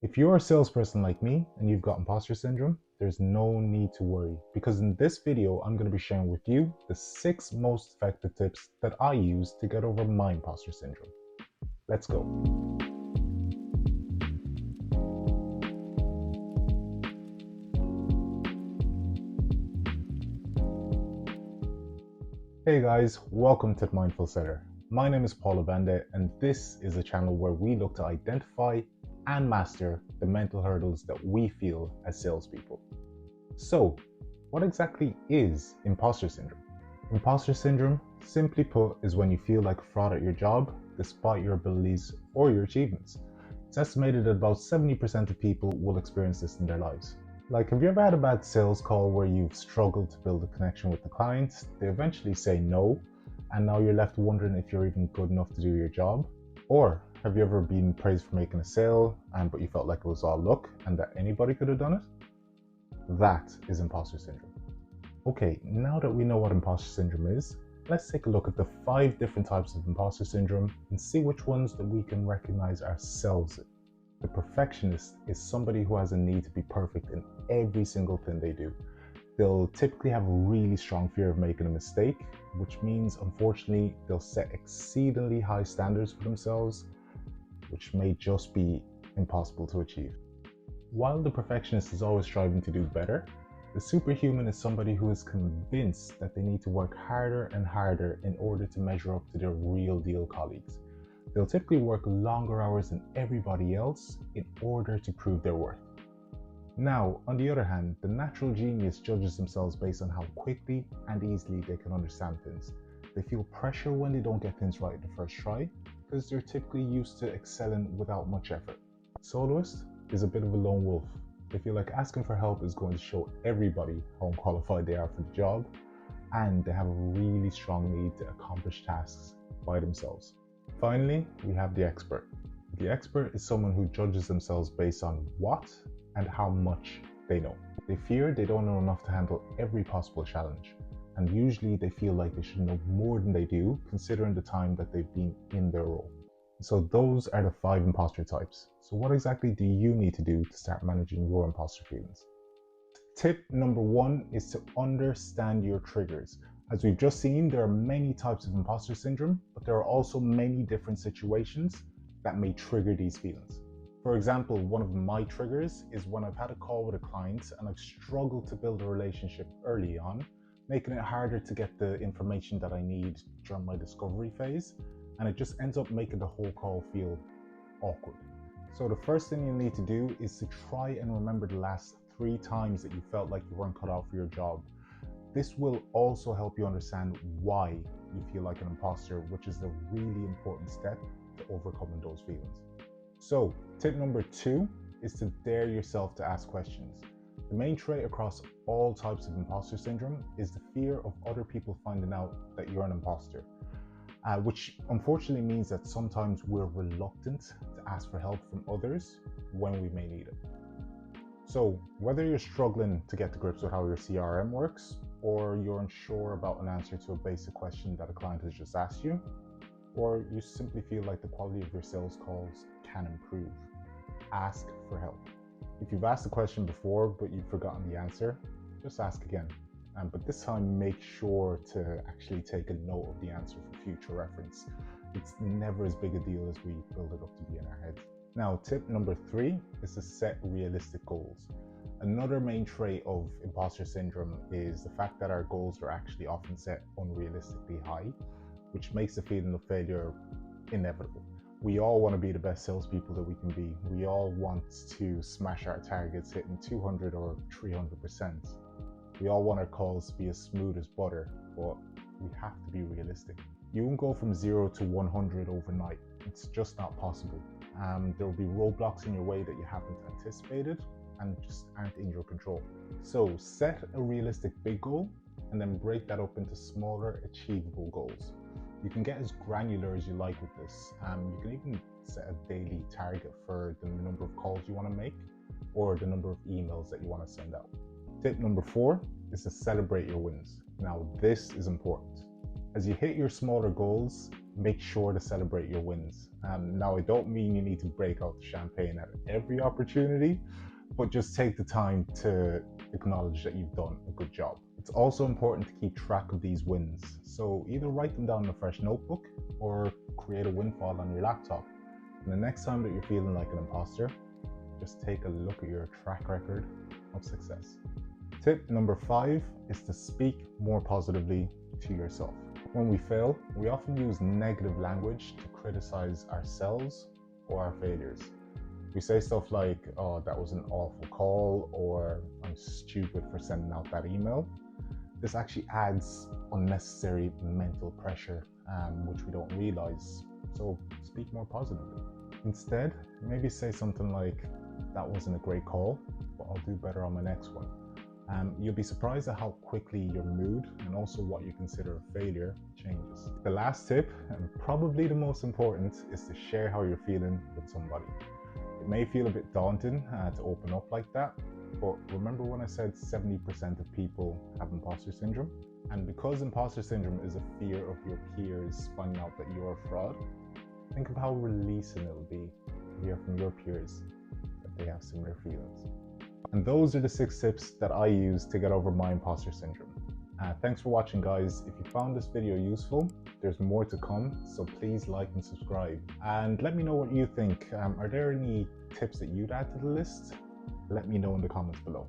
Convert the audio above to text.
If you're a salesperson like me and you've got imposter syndrome, there's no need to worry because in this video, I'm going to be sharing with you the 6 most effective tips that I use to get over my imposter syndrome. Let's go. Hey guys, welcome to the Mindful Seller. My name is Paul Abande and this is a channel where we look to identify and master the mental hurdles that we feel as salespeople. So, what exactly is imposter syndrome? Imposter syndrome, simply put, is when you feel like a fraud at your job despite your abilities or your achievements. It's estimated that about 70% of people will experience this in their lives. Like, have you ever had a bad sales call where you've struggled to build a connection with the client? They eventually say no, and now you're left wondering if you're even good enough to do your job? Or have you ever been praised for making a sale, but you felt like it was all luck and that anybody could have done it? That is imposter syndrome. Okay, now that we know what imposter syndrome is, let's take a look at the 5 different types of imposter syndrome and see which ones that we can recognize ourselves in. The perfectionist is somebody who has a need to be perfect in every single thing they do. They'll typically have a really strong fear of making a mistake, which means, unfortunately, they'll set exceedingly high standards for themselves, which may just be impossible to achieve. While the perfectionist is always striving to do better, the superhuman is somebody who is convinced that they need to work harder and harder in order to measure up to their real deal colleagues. They'll typically work longer hours than everybody else in order to prove their worth. Now, on the other hand, the natural genius judges themselves based on how quickly and easily they can understand things. They feel pressure when they don't get things right the first try, because they're typically used to excelling without much effort. Soloist is a bit of a lone wolf. They feel like asking for help is going to show everybody how unqualified they are for the job, and they have a really strong need to accomplish tasks by themselves. Finally, we have the expert. The expert is someone who judges themselves based on what and how much they know. They fear they don't know enough to handle every possible challenge, and usually they feel like they should know more than they do, considering the time that they've been in their role. So those are the 5 imposter types. So what exactly do you need to do to start managing your imposter feelings? Tip number 1 is to understand your triggers. As we've just seen, there are many types of imposter syndrome, but there are also many different situations that may trigger these feelings. For example, one of my triggers is when I've had a call with a client and I've struggled to build a relationship early on, making it harder to get the information that I need during my discovery phase, and it just ends up making the whole call feel awkward. So the first thing you need to do is to try and remember the last 3 times that you felt like you weren't cut out for your job. This will also help you understand why you feel like an imposter, which is the really important step to overcoming those feelings. So tip number 2 is to dare yourself to ask questions. The main trait across all types of imposter syndrome is the fear of other people finding out that you're an imposter, which unfortunately means that sometimes we're reluctant to ask for help from others when we may need it. So whether you're struggling to get to grips with how your CRM works, or you're unsure about an answer to a basic question that a client has just asked you, or you simply feel like the quality of your sales calls can improve, ask for help. If you've asked the question before but you've forgotten the answer, just ask again. But this time make sure to actually take a note of the answer for future reference. It's never as big a deal as we build it up to be in our heads. Now, tip number 3 is to set realistic goals. Another main trait of imposter syndrome is the fact that our goals are actually often set unrealistically high, which makes the feeling of failure inevitable. We all want to be the best salespeople that we can be. We all want to smash our targets, hitting 200 or 300%. We all want our calls to be as smooth as butter, but we have to be realistic. You won't go from 0 to 100 overnight. It's just not possible. There will be roadblocks in your way that you haven't anticipated and just aren't in your control. So set a realistic big goal and then break that up into smaller, achievable goals. You can get as granular as you like with this. You can even set a daily target for the number of calls you want to make or the number of emails that you want to send out. Tip number 4 is to celebrate your wins. Now, this is important. As you hit your smaller goals, make sure to celebrate your wins. Now, I don't mean you need to break out the champagne at every opportunity, but just take the time to acknowledge that you've done a good job. It's also important to keep track of these wins. So either write them down in a fresh notebook or create a win file on your laptop. And the next time that you're feeling like an imposter, just take a look at your track record of success. Tip number 5 is to speak more positively to yourself. When we fail, we often use negative language to criticize ourselves or our failures. We say stuff like, oh, that was an awful call, or I'm stupid for sending out that email. This actually adds unnecessary mental pressure, which we don't realize. So speak more positively. Instead, maybe say something like, that wasn't a great call, but I'll do better on my next one. You'll be surprised at how quickly your mood and also what you consider a failure changes. The last tip, and probably the most important, is to share how you're feeling with somebody. It may feel a bit daunting to open up like that, but remember when I said 70% of people have imposter syndrome? And because imposter syndrome is a fear of your peers finding out that you're a fraud, think of how releasing it will be to hear from your peers that they have similar feelings. And those are the 6 tips that I use to get over my imposter syndrome. Thanks for watching, guys. If you found this video useful, there's more to come, so please like and subscribe. And let me know what you think. Are there any tips that you'd add to the list? Let me know in the comments below.